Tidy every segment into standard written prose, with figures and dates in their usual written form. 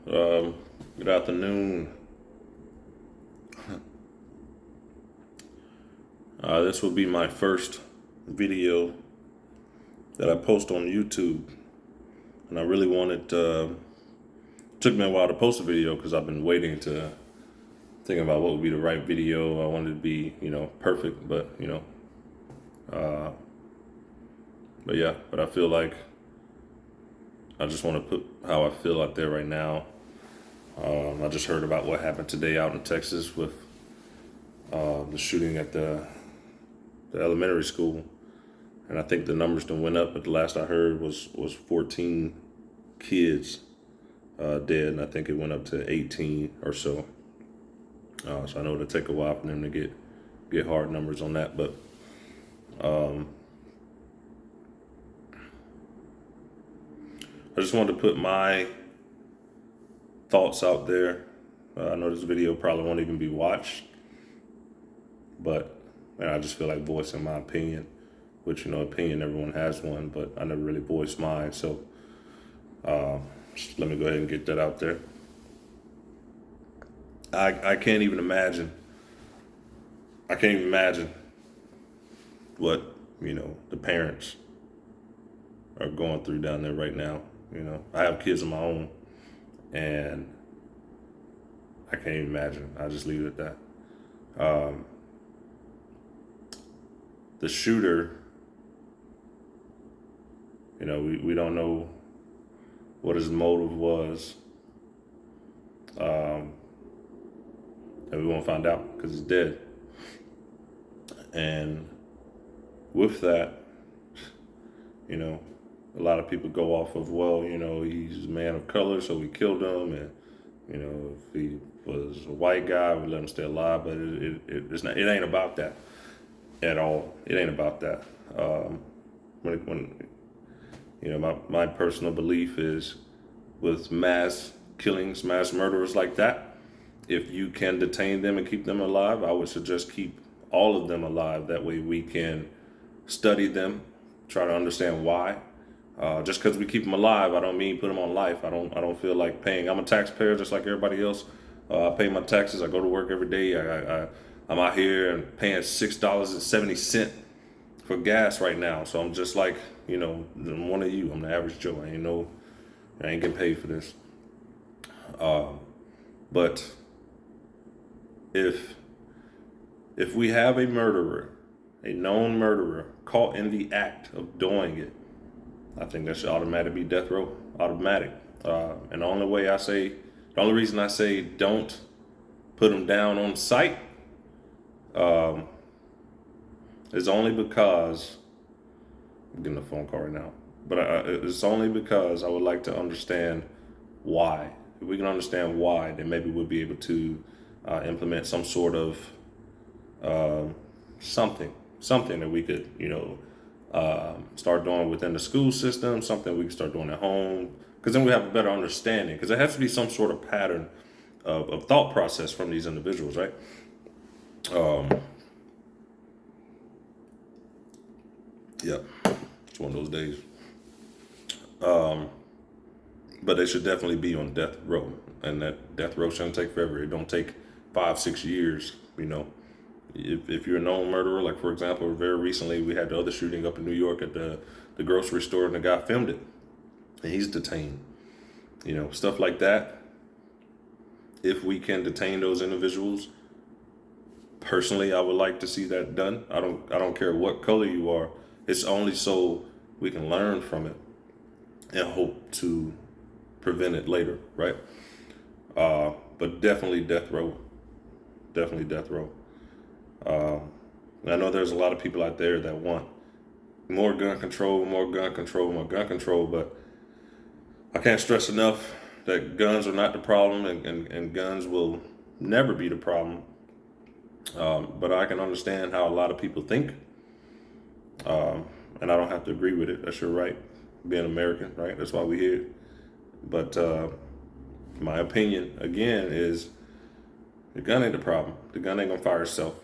Good afternoon. This will be my first video that I post on YouTube, and I really wanted. Took me a while to post a video because I've been thinking about what would be the right video. I wanted it to be, perfect, but I feel like I just want to put how I feel out there right now. I just heard about what happened today out in Texas with the shooting at the elementary school, and I think the numbers done went up. But the last I heard was 14 kids dead, and I think it went up to 18 or so. So I know it'll take a while for them to get hard numbers on that, but I just wanted to put my thoughts out there. I know this video probably won't even be watched, but man, I just feel like voicing my opinion, which, opinion, everyone has one, but I never really voiced mine. So just let me go ahead and get that out there. I can't even imagine. I can't even imagine what, the parents are going through down there right now. I have kids of my own, and I can't even imagine. I'll just leave it at that. The shooter, we don't know what his motive was. And we won't find out because he's dead. And with that, a lot of people go off of, well, he's a man of color, so we killed him, and if he was a white guy, we let him stay alive. But it's not. It ain't about that at all. It ain't about that. My personal belief is with mass killings, mass murderers like that, if you can detain them and keep them alive, I would suggest keep all of them alive. That way we can study them, try to understand why. Just because we keep them alive, I don't mean put them on life. I don't feel like paying. I'm a taxpayer just like everybody else. I pay my taxes. I go to work every day. I'm out here and paying $6.70 for gas right now. So I'm just like, I'm one of you. I'm the average Joe. I ain't getting paid for this. But if we have a murderer, a known murderer, caught in the act of doing it, I think that should automatically be death row, automatic. And the only reason I say don't put them down on sight is only because I'm getting a phone call right now. But it's only because I would like to understand why. If we can understand why, then maybe we'll be able to implement some sort of something that we could, start doing within the school system, something we can start doing at home, because then we have a better understanding. Because there has to be some sort of pattern of thought process from these individuals, right? Yeah, it's one of those days. But they should definitely be on death row, and that death row shouldn't take forever. It don't take 5-6 years. If you're a known murderer, like for example, very recently we had the other shooting up in New York at the grocery store, and the guy filmed it, and he's detained. Stuff like that. If we can detain those individuals, personally, I would like to see that done. I don't care what color you are. It's only so we can learn from it and hope to prevent it later, right? But definitely death row. Definitely death row. I know there's a lot of people out there that want more gun control, but I can't stress enough that guns are not the problem, and guns will never be the problem. But I can understand how a lot of people think, and I don't have to agree with it. That's your right, being American, right? That's why we're here. But my opinion, again, is the gun ain't the problem. The gun ain't gonna fire itself,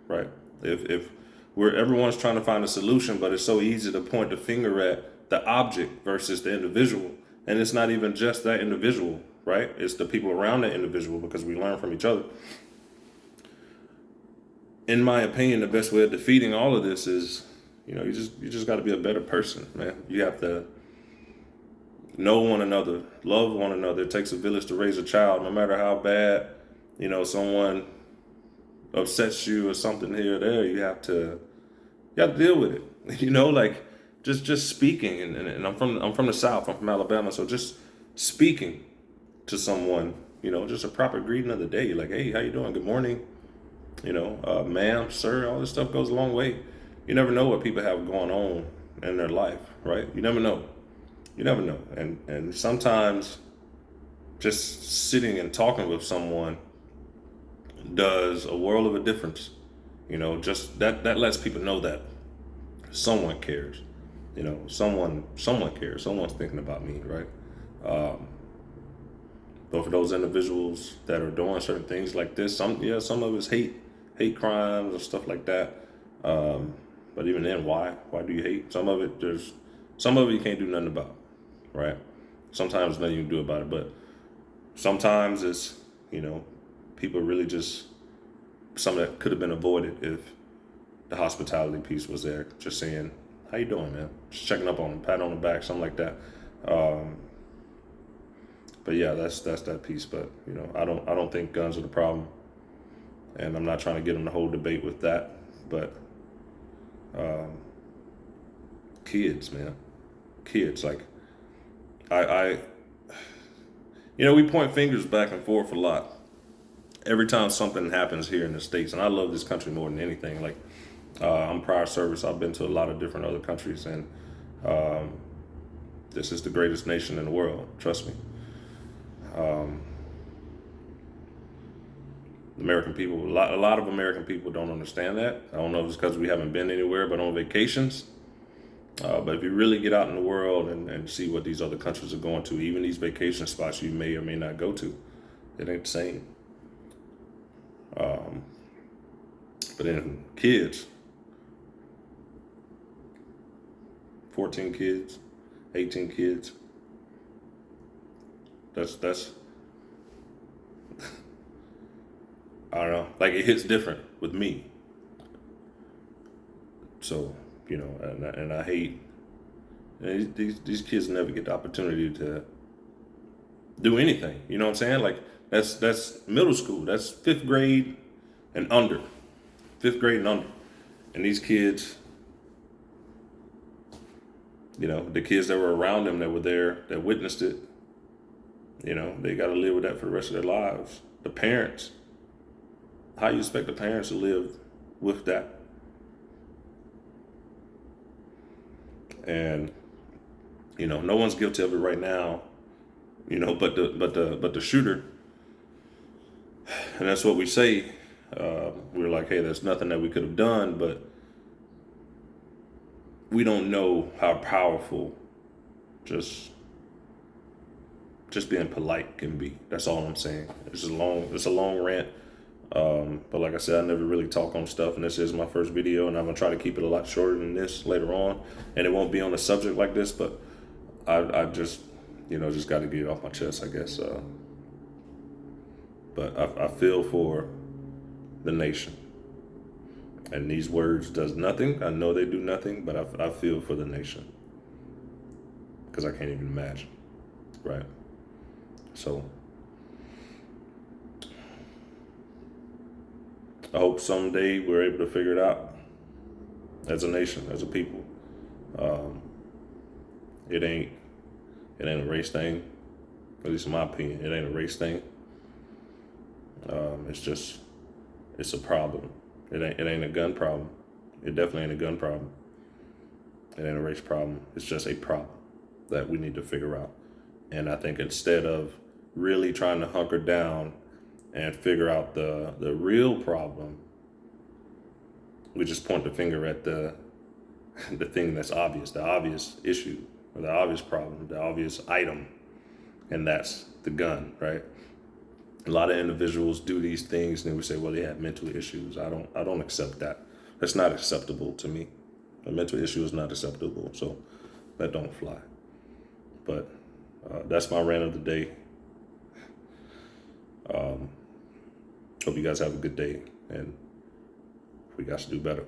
right? If everyone's trying to find a solution, but it's so easy to point the finger at the object versus the individual. And it's not even just that individual, right? It's the people around that individual, because we learn from each other. In my opinion, the best way of defeating all of this is, you just got to be a better person, man. You have to know one another, love one another. It takes a village to raise a child. No matter how bad, someone upsets you or something here or there, you have to deal with it. Like just speaking, and I'm from the South. I'm from Alabama, so just speaking to someone, just a proper greeting of the day, like, hey, how you doing? Good morning. Ma'am, sir, all this stuff goes a long way. You never know what people have going on in their life, right? You never know. You never know. And sometimes just sitting and talking with someone does a world of a difference. Just that lets people know that someone cares. Someone cares. Someone's thinking about me, right? But for those individuals that are doing certain things like this, some of it's hate crimes and stuff like that. But even then, why do you hate? Some of it you can't do nothing about, right? Sometimes nothing you can do about it, but sometimes it's, people really just, something that could have been avoided if the hospitality piece was there. Just saying, how you doing, man? Just checking up on them, pat on the back, something like that. But yeah, that's that piece. But I don't think guns are the problem, and I'm not trying to get in the whole debate with that. But kids, man, kids. Like we point fingers back and forth a lot every time something happens here in the States, and I love this country more than anything. Like I'm prior service. I've been to a lot of different other countries, and this is the greatest nation in the world. Trust me. American people, a lot of American people don't understand that. I don't know if it's because we haven't been anywhere but on vacations. But if you really get out in the world and see what these other countries are going to, even these vacation spots you may or may not go to, it ain't the same. But then kids, 14 kids, 18 kids, that's I don't know, like it hits different with me. So, and I hate, these kids never get the opportunity to do anything. You know what I'm saying? Like that's middle school. That's fifth grade and under. And these kids, the kids that were around them, that were there, that witnessed it, they got to live with that for the rest of their lives. The parents, how you expect the parents to live with that? And no one's guilty of it right now, but the shooter. And that's what we say. We're like, hey, there's nothing that we could have done, but we don't know how powerful just being polite can be. That's all I'm saying. It's a long rant. But like I said, I never really talk on stuff, and this is my first video, and I'm gonna try to keep it a lot shorter than this later on, and it won't be on a subject like this, but I just just got to get it off my chest, I guess. But I feel for the nation, and these words does nothing. I know they do nothing, but I feel for the nation, because I can't even imagine, right? So I hope someday we're able to figure it out as a nation, as a people. It ain't a race thing, at least in my opinion. It ain't a race thing. It's a problem. It ain't a gun problem. It definitely ain't a gun problem. It ain't a race problem. It's just a problem that we need to figure out. And I think instead of really trying to hunker down and figure out the real problem, we just point the finger at the thing that's obvious, the obvious issue, or the obvious problem, the obvious item, and that's the gun, right? A lot of individuals do these things, and then we say, well, they have mental issues. I don't accept that. That's not acceptable to me. A mental issue is not acceptable, so that don't fly. But That's my rant of the day. Hope you guys have a good day, and we got to do better.